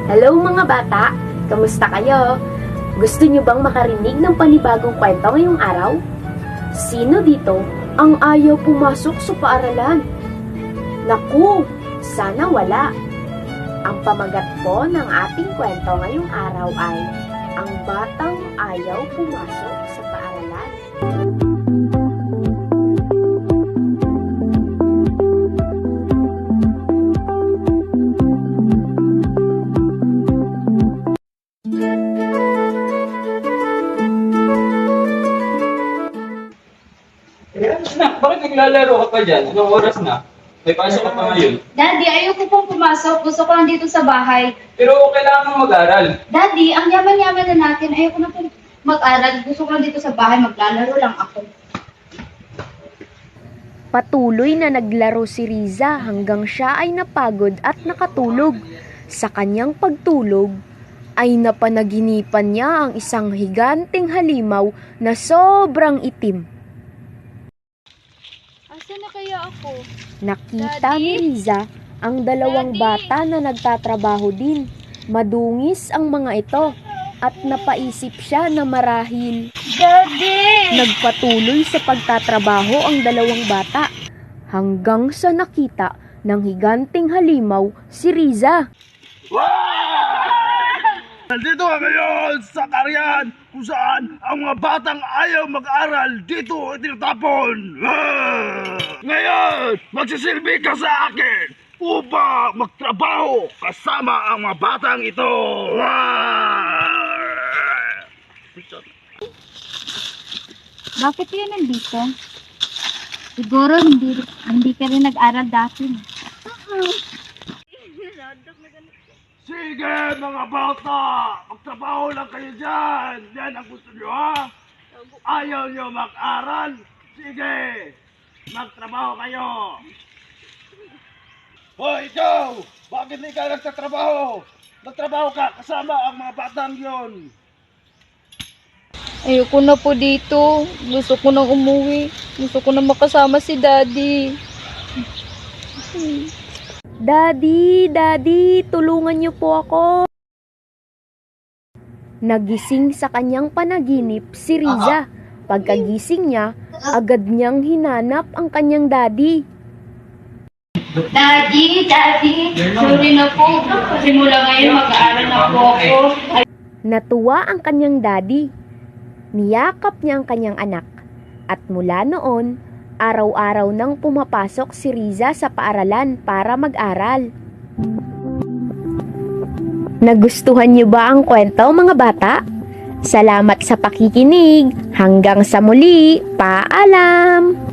Hello mga bata! Kamusta kayo? Gusto niyo bang makarinig ng panibagong kwento ngayong araw? Sino dito ang ayaw pumasok sa paaralan? Naku, sana wala. Ang pamagat po ng ating kwento ngayong araw ay ang batang ayaw pumasok sa paaralan. Anak, bakit naglalaro ka pa dyan? Anong oras na? May pasok ka pa ngayon. Daddy, ayoko pong pumasok. Gusto ko lang dito sa bahay. Pero kailangan mong mag-aral. Daddy, ang yaman-yaman na natin. Ayoko na pong mag-aral. Gusto ko lang dito sa bahay. Maglalaro lang ako. Patuloy na naglaro si Riza hanggang siya ay napagod at nakatulog. Sa kanyang pagtulog, ay napanaginipan niya ang isang higanteng halimaw na sobrang itim. Asa na kaya ako? Nakita Daddy? ni Riza ang dalawang Daddy? bata na nagtatrabaho din. Madungis ang mga ito at napaisip siya na marahil Daddy! nagpatuloy sa pagtatrabaho ang dalawang bata hanggang sa nakita ng higanteng halimaw si Riza. Nandito ka ngayon sa karyan kung saan ang mga batang ayaw mag-aral dito tinatapon. Ngayon, magsisilbi ka sa akin upang magtrabaho kasama ang mga batang ito. Bakit yun nandito? Siguro hindi ka rin nag-aral dati. Sige mga bata, magtrabaho lang kayo dyan. Yan ang gusto nyo ha? Ayaw nyo mag-aral? Sige, magtrabaho kayo. Hoy, ikaw! Bakit di ka nagtatrabaho? Magtrabaho ka kasama ang mga batang yon. Ayoko na po dito. Gusto ko nang umuwi. Gusto ko na makasama si Daddy. Daddy, tulungan niyo po ako. Nagising sa kanyang panaginip si Riza. Pagkagising niya, agad niyang hinanap ang kanyang daddy. Daddy! Sorry na po. Simula ngayon mag-aaral na po ako. Natuwa ang kanyang daddy. Niyakap niya ang kanyang anak. At mula noon, araw-araw nang pumapasok si Riza sa paaralan para mag-aral. Nagustuhan niyo ba ang kwento, mga bata? Salamat sa pakikinig. Hanggang sa muli. Paalam!